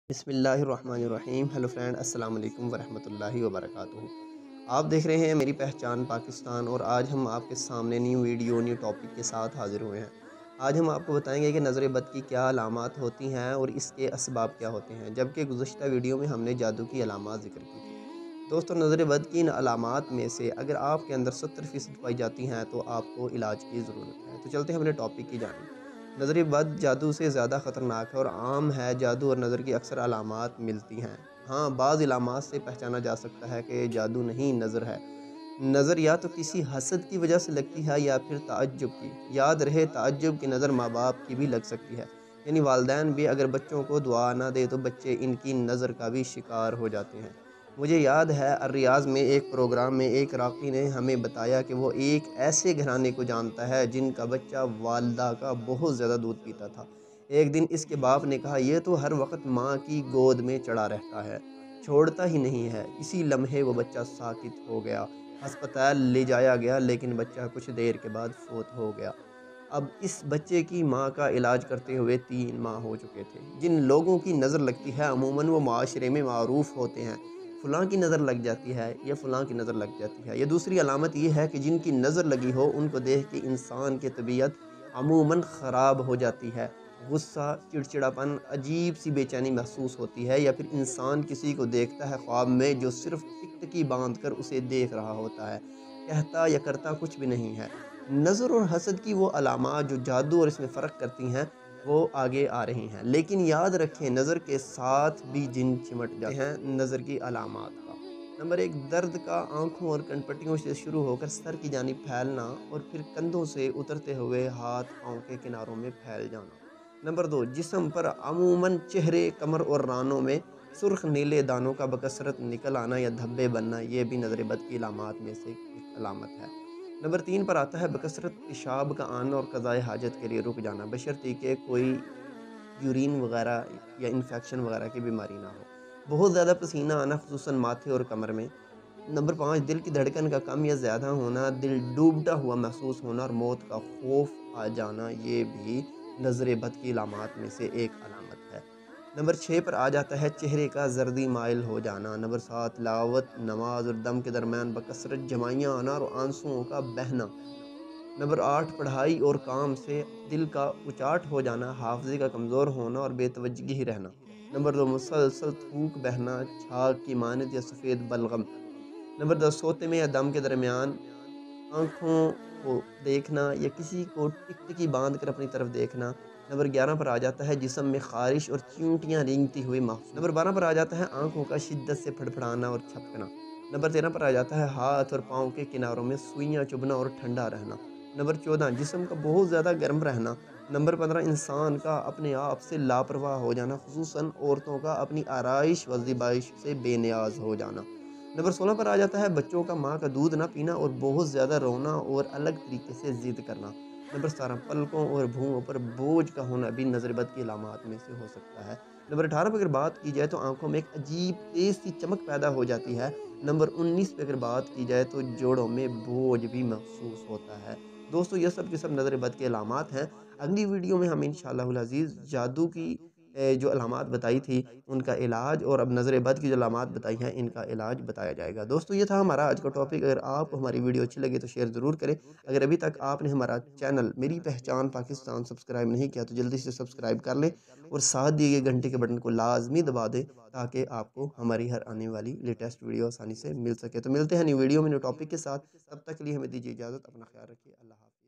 بسم اللہ الرحمن الرحیم۔ ہیلو فرینڈ، السلام علیکم ورحمۃ اللہ وبرکاتہ۔ آپ دیکھ رہے ہیں میری پہچان پاکستان، اور آج ہم آپ کے سامنے نیو ویڈیو نیو ٹاپک کے ساتھ حاضر ہوئے ہیں۔ آج ہم آپ کو بتائیں گے کہ نظر بد کی کیا علامات ہوتی ہیں اور اس کے اسباب کیا ہوتے ہیں، جبکہ گزشتہ ویڈیو میں ہم نے جادو کی علامات ذکر کی تھی۔ دوستو، نظر بد کی ان علامات میں سے اگر آپ کے اندر 70% پائی جاتی ہیں تو آپ کو علاج کی ضرورت ہے۔ تو چلتے ہیں اپنے ٹاپک کی جانب۔ نظر بد جادو سے زیادہ خطرناک ہے اور عام ہے۔ جادو اور نظر کی اکثر علامات ملتی ہیں۔ ہاں، بعض علامات سے پہچانا جا سکتا ہے کہ جادو نہیں نظر ہے۔ نظر یا تو کسی حسد کی وجہ سے لگتی ہے یا پھر تعجب کی۔ یاد رہے، تعجب کی نظر ماں باپ کی بھی لگ سکتی ہے، یعنی والدین بھی اگر بچوں کو دعا نہ دے تو بچے ان کی نظر کا بھی شکار ہو جاتے ہیں۔ مجھے یاد ہے الریاض میں ایک پروگرام میں ایک راقی نے ہمیں بتایا کہ وہ ایک ایسے گھرانے کو جانتا ہے جن کا بچہ والدہ کا بہت زیادہ دودھ پیتا تھا۔ ایک دن اس کے باپ نے کہا، یہ تو ہر وقت ماں کی گود میں چڑھا رہتا ہے، چھوڑتا ہی نہیں ہے۔ اسی لمحے وہ بچہ ساکت ہو گیا۔ ہسپتال لے جایا گیا لیکن بچہ کچھ دیر کے بعد فوت ہو گیا۔ اب اس بچے کی ماں کا علاج کرتے ہوئے 3 ماہ ہو چکے تھے۔ جن لوگوں کی نظر لگتی ہے عموماً وہ معاشرے میں معروف ہوتے ہیں، فلاں کی نظر لگ جاتی ہے یا فلاں کی نظر لگ جاتی ہے۔ یہ دوسری علامت یہ ہے کہ جن کی نظر لگی ہو ان کو دیکھ کے انسان کی طبیعت عموماً خراب ہو جاتی ہے۔ غصہ، چڑچڑاپن، عجیب سی بے چینی محسوس ہوتی ہے، یا پھر انسان کسی کو دیکھتا ہے خواب میں جو صرف ٹکٹکی باندھ کر اسے دیکھ رہا ہوتا ہے، کہتا یا کرتا کچھ بھی نہیں ہے۔ نظر اور حسد کی وہ علامات جو جادو اور اس میں فرق کرتی ہیں وہ آگے آ رہی ہیں، لیکن یاد رکھیں نظر کے ساتھ بھی جن چمٹ جاتے ہیں۔ نظر کی علامات کا نمبر 1، درد کا آنکھوں اور کنپٹیوں سے شروع ہو کر سر کی جانب پھیلنا اور پھر کندھوں سے اترتے ہوئے ہاتھ پاؤں کے کناروں میں پھیل جانا۔ نمبر 2، جسم پر عموماً چہرے، کمر اور رانوں میں سرخ نیلے دانوں کا بکثرت نکل آنا یا دھبے بننا، یہ بھی نظر بد کی علامات میں سے ایک علامت ہے۔ نمبر 3 پر آتا ہے بکثرت پیشاب کا آنا اور قضائے حاجت کے لیے رک جانا، بشرطیکہ کہ کوئی یورین وغیرہ یا انفیکشن وغیرہ کی بیماری نہ ہو۔ بہت زیادہ پسینہ آنا خصوصاً ماتھے اور کمر میں۔ نمبر 5، دل کی دھڑکن کا کم یا زیادہ ہونا، دل ڈوبتا ہوا محسوس ہونا اور موت کا خوف آ جانا، یہ بھی نظر بد کی علامات میں سے ایک علامت ہے۔ نمبر 6 پر آ جاتا ہے چہرے کا زردی مائل ہو جانا۔ نمبر 7، تلاوت، نماز اور دم کے درمیان بکثرت جمائیاں آنا اور آنسوؤں کا بہنا۔ نمبر 8، پڑھائی اور کام سے دل کا اچاٹ ہو جانا، حافظے کا کمزور ہونا اور بے توجہی رہنا۔ نمبر 2، مسلسل تھوک بہنا، چھاگ کی مانند یا سفید بلغم۔ نمبر 10، سوتے میں یا دم کے درمیان آنکھوں کو دیکھنا یا کسی کو ٹکٹکی باندھ کر اپنی طرف دیکھنا۔ نمبر 11 پر آ جاتا ہے جسم میں خارش اور چیونٹیاں رینگتی ہوئی محسوس۔ نمبر 12 پر آ جاتا ہے آنکھوں کا شدت سے پھڑپھڑانا اور چھپکنا۔ نمبر 13 پر آ جاتا ہے ہاتھ اور پاؤں کے کناروں میں سوئیاں چبھنا اور ٹھنڈا رہنا۔ نمبر 14، جسم کا بہت زیادہ گرم رہنا۔ نمبر 15، انسان کا اپنے آپ سے لاپرواہ ہو جانا، خصوصاً عورتوں کا اپنی آرائش و زیبائش سے بے نیاز ہو جانا۔ نمبر 16 پر آ جاتا ہے بچوں کا ماں کا دودھ نہ پینا اور بہت زیادہ رونا اور الگ طریقے سے ضد کرنا۔ نمبر 17، پلکوں اور بھوؤں پر بوجھ کا ہونا بھی نظر بد کی علامات میں سے ہو سکتا ہے۔ نمبر 18 پر اگر بات کی جائے تو آنکھوں میں ایک عجیب تیز سی چمک پیدا ہو جاتی ہے۔ نمبر 19 پہ اگر بات کی جائے تو جوڑوں میں بوجھ بھی محسوس ہوتا ہے۔ دوستو، یہ سب کے سب نظر بد کے علامات ہیں۔ اگلی ویڈیو میں ہم انشاءاللہ العزیز جادو کی جو علامات بتائی تھی ان کا علاج، اور اب نظر بد کی جو علامات بتائی ہیں ان کا علاج بتایا جائے گا۔ دوستو، یہ تھا ہمارا آج کا ٹاپک۔ اگر آپ کو ہماری ویڈیو اچھی لگے تو شیئر ضرور کریں۔ اگر ابھی تک آپ نے ہمارا چینل میری پہچان پاکستان سبسکرائب نہیں کیا تو جلدی سے سبسکرائب کر لیں اور ساتھ دیے گئے گھنٹے کے بٹن کو لازمی دبا دیں تاکہ آپ کو ہماری ہر آنے والی لیٹسٹ ویڈیو آسانی سے مل سکے۔ تو ملتے ہیں نیو ویڈیو میں نیو ٹاپک کے ساتھ، تب تک کے لیے ہمیں دیجیے اجازت، اپنا خیال رکھیے، اللہ حافظ۔